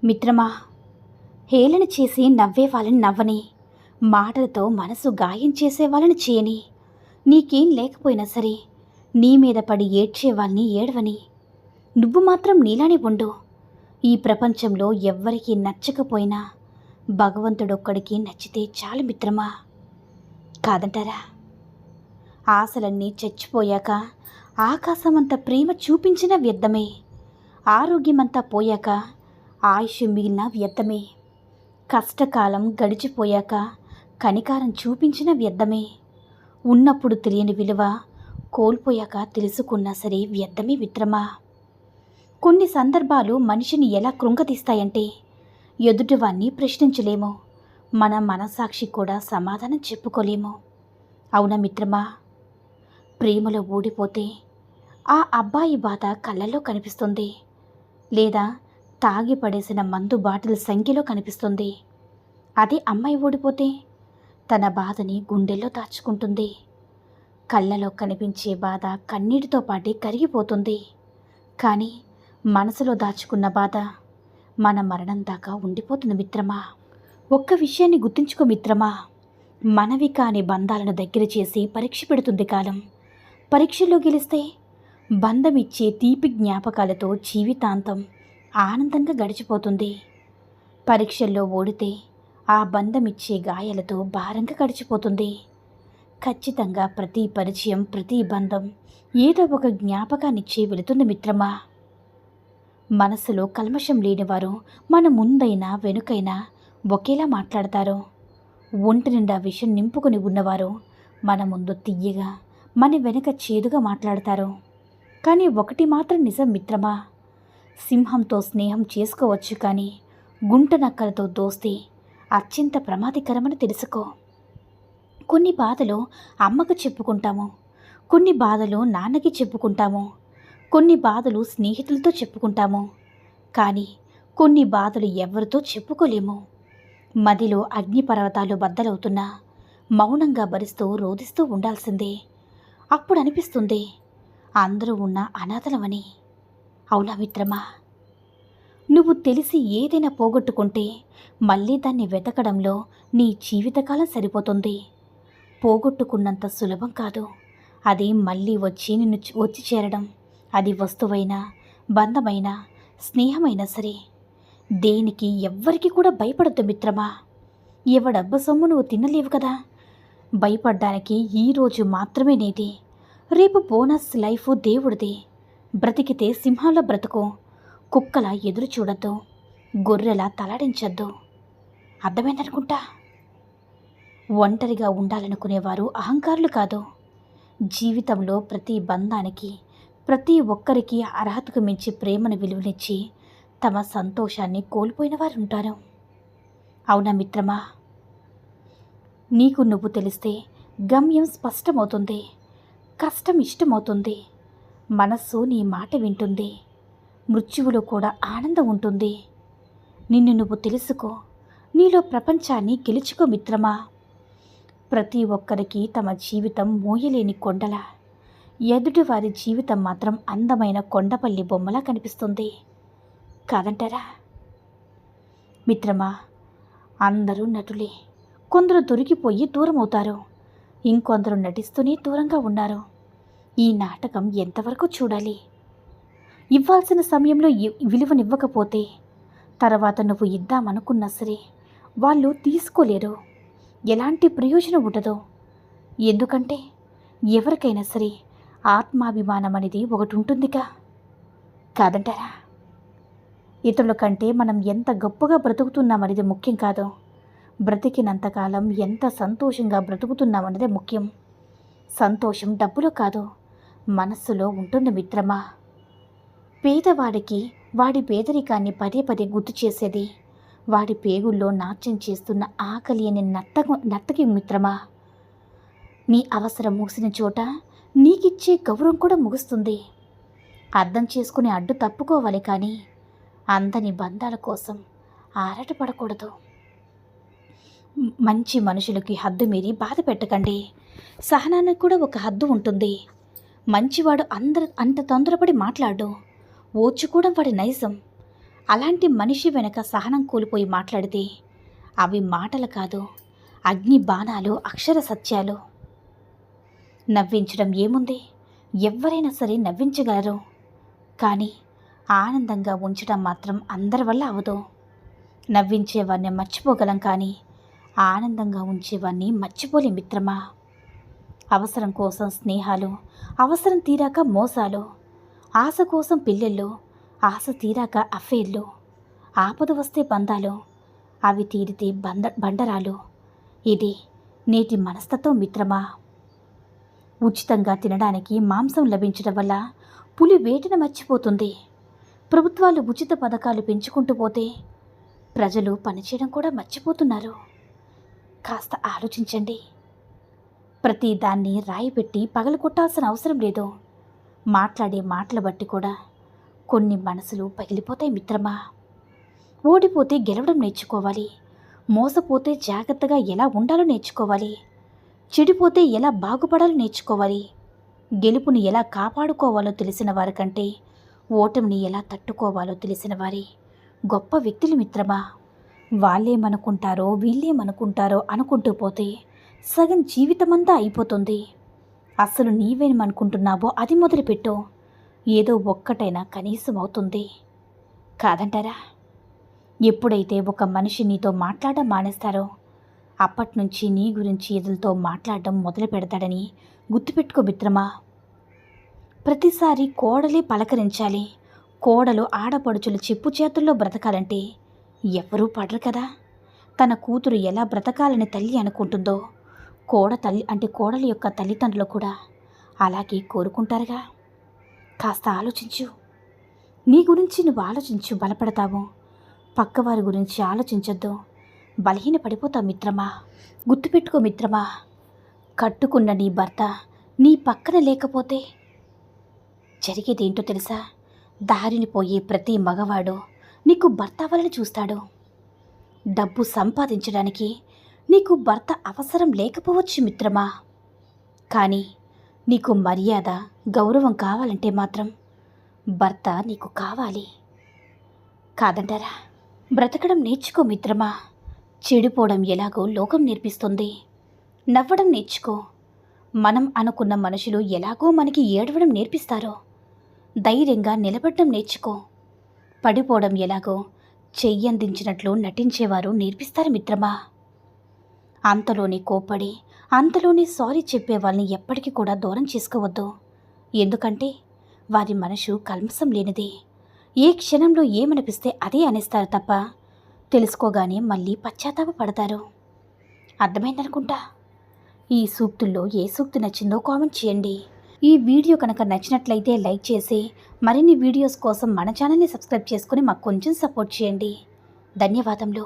మిత్రమా, హేళన చేసి నవ్వే వాళ్ళని నవ్వని, మాటలతో మనసు గాయం చేసే వాళ్ళని చేయని, నీకేం లేకపోయినా సరే నీ మీద పడి ఏడ్చే వాళ్ళని ఏడవని, నువ్వు మాత్రం నీలానే ఉండు. ఈ ప్రపంచంలో ఎవ్వరికీ నచ్చకపోయినా భగవంతుడొక్కడికి నచ్చితే చాలు మిత్రమా, కాదంటారా? ఆశలన్నీ చచ్చిపోయాక ఆకాశమంత ప్రేమ చూపించిన వ్యర్థమే, ఆరోగ్యమంతా పోయాక ఆయుష్ మిగిలిన వ్యర్థమే, కష్టకాలం గడిచిపోయాక కనికారం చూపించిన వ్యర్థమే, ఉన్నప్పుడు తెలియని విలువ కోల్పోయాక తెలుసుకున్నా సరే వ్యర్థమే మిత్రమా. కొన్ని సందర్భాలు మనిషిని ఎలా కృంగతీస్తాయంటే ఎదుటివాన్ని ప్రశ్నించలేము, మన మనసాక్షి కూడా సమాధానం చెప్పుకోలేము. అవునా మిత్రమా? ప్రేమలో ఊడిపోతే ఆ అబ్బాయి బాధ కళ్ళల్లో కనిపిస్తుంది, లేదా తాగి పడేసిన మందు బాటిల్ సంఖ్యలో కనిపిస్తుంది. అదే అమ్మాయి ఓడిపోతే తన బాధని గుండెల్లో దాచుకుంటుంది. కళ్ళలో కనిపించే బాధ కన్నీటితో పాటే కరిగిపోతుంది, కానీ మనసులో దాచుకున్న బాధ మన మరణం దాకా ఉండిపోతుంది మిత్రమా. ఒక్క విషయాన్ని గుర్తుంచుకో మిత్రమా, మనవి కాని బంధాలను దగ్గర చేసి పరీక్ష పెడుతుంది కాలం. పరీక్షల్లో గెలిస్తే బంధమిచ్చే తీపి జ్ఞాపకాలతో జీవితాంతం ఆనందంగా గడిచిపోతుంది. పరీక్షల్లో ఓడితే ఆ బంధమిచ్చే గాయాలతో భారంగా గడిచిపోతుంది. ఖచ్చితంగా ప్రతి పరిచయం, ప్రతి బంధం ఏదో ఒక జ్ఞాపకాన్నిచ్చే వెళుతుంది మిత్రమా. మనసులో కల్మషం లేనివారు మన ముందైనా వెనుకైనా ఒకేలా మాట్లాడతారు. ఒంటి నిండా విషం నింపుకొని ఉన్నవారు మన ముందు తియ్యగా, మన వెనుక చేదుగా మాట్లాడతారు. కానీ ఒకటి మాత్రం నిజం మిత్రమా, సింహంతో స్నేహం చేసుకోవచ్చు, కానీ గుంట నక్కలతో దోస్తే అత్యంత ప్రమాదకరమని తెలుసుకో. కొన్ని బాధలు అమ్మకు చెప్పుకుంటాము, కొన్ని బాధలు నాన్నకి చెప్పుకుంటాము, కొన్ని బాధలు స్నేహితులతో చెప్పుకుంటాము, కానీ కొన్ని బాధలు ఎవరితో చెప్పుకోలేము. మదిలో అగ్నిపర్వతాలు బద్దలవుతున్నా మౌనంగా భరిస్తూ రోదిస్తూ ఉండాల్సిందే. అప్పుడు అనిపిస్తుంది అందరూ ఉన్న అనాథలమని. అవునా మిత్రమా? నువ్వు తెలిసి ఏదైనా పోగొట్టుకుంటే మళ్ళీ దాన్ని వెతకడంలో నీ జీవితకాలం సరిపోతుంది. పోగొట్టుకున్నంత సులభం కాదు అది మళ్ళీ నిన్ను వచ్చి చేరడం. అది వస్తువైనా, బంధమైనా, స్నేహమైనా సరే. దేనికి ఎవ్వరికి కూడా భయపడద్దు మిత్రమా. ఎవడబ్బ సొమ్ము నువ్వు తినలేవు కదా. భయపడ్డానికి ఈరోజు మాత్రమే నీది, రేపు బోనస్ లైఫ్ దేవుడిది. బ్రతికితే సింహాల బ్రతుకు, కుక్కలా ఎదురు చూడద్దు, గొర్రెలా తలాడించద్దు. అర్థమైందనుకుంటా. ఒంటరిగా ఉండాలనుకునేవారు అహంకారులు కాదు. జీవితంలో ప్రతి బంధానికి, ప్రతి ఒక్కరికి అర్హతకు మించి ప్రేమను విలువనిచ్చి తమ సంతోషాన్ని కోల్పోయిన వారు ఉంటారు. అవునా మిత్రమా? నీకు నువ్వు తెలిస్తే గమ్యం స్పష్టమవుతుంది, కష్టం ఇష్టమవుతుంది, మనస్సు నీ మాట వింటుంది, మృత్యువులో కూడా ఆనందం ఉంటుంది. నిన్ను నువ్వు తెలుసుకో, నీలో ప్రపంచాన్ని గెలుచుకో మిత్రమా. ప్రతి ఒక్కరికి తమ జీవితం మోయలేని కొండల, ఎదుటివారి జీవితం మాత్రం అందమైన కొండపల్లి బొమ్మలా కనిపిస్తుంది, కాదంటారా? మిత్రమా, అందరూ నటులే. కొందరు దొరికిపోయి దూరం అవుతారు, ఇంకొందరు నటిస్తూనే దూరంగా ఉన్నారు. ఈ నాటకం ఎంతవరకు చూడాలి? ఇవ్వాల్సిన సమయంలో విలువనివ్వకపోతే తర్వాత నువ్వు ఇద్దామనుకున్నా సరే వాళ్ళు తీసుకోలేరు, ఎలాంటి ప్రయోజనం ఉండదు. ఎందుకంటే ఎవరికైనా సరే ఆత్మాభిమానం అనేది ఒకటి ఉంటుందిగా, కాదంటారా? ఇతరుల కంటే మనం ఎంత గొప్పగా బ్రతుకుతున్నామనేది ముఖ్యం కాదు, బ్రతికినంతకాలం ఎంత సంతోషంగా బ్రతుకుతున్నామనేదే ముఖ్యం. సంతోషం డబ్బులో కాదు, మనస్సులో ఉంటుంది మిత్రమా. పేదవాడికి వాడి పేదరికాన్ని పదే పదే గుర్తు చేసేది వాడి పేగుల్లో నాట్యం చేస్తున్న ఆకలి అనే నర్తకి మిత్రమా. నీ అవసరం ముగిసిన చోట నీకిచ్చే గౌరవం కూడా ముగుస్తుంది. అర్థం చేసుకుని అడ్డు తప్పుకోవాలి, కానీ అందని బంధాల కోసం ఆరాటపడకూడదు. మంచి మనుషులకి హద్దు మీరి బాధ పెట్టకండి. సహనానికి కూడా ఒక హద్దు ఉంటుంది. మంచివాడు అంత తొందరపడి మాట్లాడు, ఓర్చుకోవడం వాడి నైజం. అలాంటి మనిషి వెనక సహనం కోల్పోయి మాట్లాడితే అవి మాటలు కాదు, అగ్ని బాణాలు, అక్షర సత్యాలు. నవ్వించడం ఏముంది, ఎవరైనా సరే నవ్వించగలరు. కానీ ఆనందంగా ఉంచడం మాత్రం అందరి వల్ల అవదు. నవ్వించేవాడిని మర్చిపోగలం, కానీ ఆనందంగా ఉంచేవాడిని మర్చిపోలే మిత్రమా. అవసరం కోసం స్నేహాలు, అవసరం తీరాక మోసాలు, ఆశ కోసం పిల్లలు, ఆశ తీరాక అఫైర్లు, ఆపద వస్తే బంధాలు, అవి తీరితే బండరాలు. ఇది నేటి మనస్తత్వం మిత్రమా. ఉచితంగా తినడానికి మాంసం లభించడం వల్ల పులి వేటను మర్చిపోతుంది. ప్రభుత్వాలు ఉచిత పథకాలు పెంచుకుంటూ పోతే ప్రజలు పనిచేయడం కూడా మర్చిపోతున్నారు. కాస్త ఆలోచించండి. ప్రతి దాన్ని రాయి పెట్టి పగలగొట్టాల్సిన అవసరం లేదు. మాట్లాడే మాటలు బట్టి కూడా కొన్ని మనసులు పగిలిపోతాయి మిత్రమా. ఓడిపోతే గెలవడం నేర్చుకోవాలి. మోసపోతే జాగ్రత్తగా ఎలా ఉండాలో నేర్చుకోవాలి. చెడిపోతే ఎలా బాగుపడాలో నేర్చుకోవాలి. గెలుపుని ఎలా కాపాడుకోవాలో తెలిసిన వారి కంటే ఓటమిని ఎలా తట్టుకోవాలో తెలిసిన వారి గొప్ప వ్యక్తులు మిత్రమా. వాళ్ళేమనుకుంటారో వీళ్ళేమనుకుంటారో అనుకుంటూ పోతే సగం జీవితమంతా అయిపోతుంది. అసలు నీవేమనుకుంటున్నావో అది మొదలుపెట్టు. ఏదో ఒక్కటైనా కనీసం అవుతుంది కాదంటారా. ఎప్పుడైతే ఒక మనిషి నీతో మాట్లాడడం మానేస్తారో అప్పటినుంచి నీ గురించి ఎదులతో మాట్లాడడం మొదలు పెడతాడని గుర్తుపెట్టుకో మిత్రమా. ప్రతిసారి కోడలే పలకరించాలి, కోడలు ఆడపడుచులు చెప్పు చేతుల్లో బ్రతకాలంటే ఎవరూ పడరు కదా. తన కూతురు ఎలా బ్రతకాలని తల్లి అనుకుంటుందో కోడలి యొక్క తల్లిదండ్రులు కూడా అలాగే కోరుకుంటారుగా. కాస్త ఆలోచించు. నీ గురించి నువ్వు ఆలోచించు, బలపడతావు. పక్కవారి గురించి ఆలోచించొద్దు, బలహీన పడిపోతావు మిత్రమా. గుర్తుపెట్టుకో మిత్రమా, కట్టుకున్న నీ భర్త నీ పక్కన లేకపోతే జరిగేదేంటో తెలుసా. దారిని పోయే ప్రతి మగవాడు నీకు భర్త అవ్వాలని చూస్తాడు. డబ్బు సంపాదించడానికి నీకు భర్త అవసరం లేకపోవచ్చు మిత్రమా. కానీ నీకు మర్యాద, గౌరవం కావాలంటే మాత్రం భర్త నీకు కావాలి కాదంటారా. బ్రతకడం నేర్చుకో మిత్రమా. చెడిపోవడం ఎలాగో లోకం నేర్పిస్తుంది. నవ్వడం నేర్చుకో. మనం అనుకున్న మనుషులు ఎలాగో మనకి ఏడవడం నేర్పిస్తారో ధైర్యంగా నిలబడడం నేర్చుకో. పడిపోవడం ఎలాగో చెయ్యందించినట్లు నటించేవారు నేర్పిస్తారు మిత్రమా. అంతలోనే కోప్పడి అంతలోనే సారీ చెప్పే వాళ్ళని ఎప్పటికీ కూడా దూరం చేసుకోవద్దు. ఎందుకంటే వారి మనసు కల్మసం లేనిది. ఏ క్షణంలో ఏమనిపిస్తే అదే అనేస్తారు తప్ప తెలుసుకోగానే మళ్ళీ పశ్చాత్తాపపడతారు. అర్థమైందనుకుంటా. ఈ సూక్తుల్లో ఏ సూక్తి నచ్చిందో కామెంట్ చేయండి. ఈ వీడియో కనుక నచ్చినట్లయితే లైక్ చేసి మరిన్ని వీడియోస్ కోసం మన ఛానల్ని సబ్స్క్రైబ్ చేసుకుని మాకు కొంచెం సపోర్ట్ చేయండి. ధన్యవాదములు.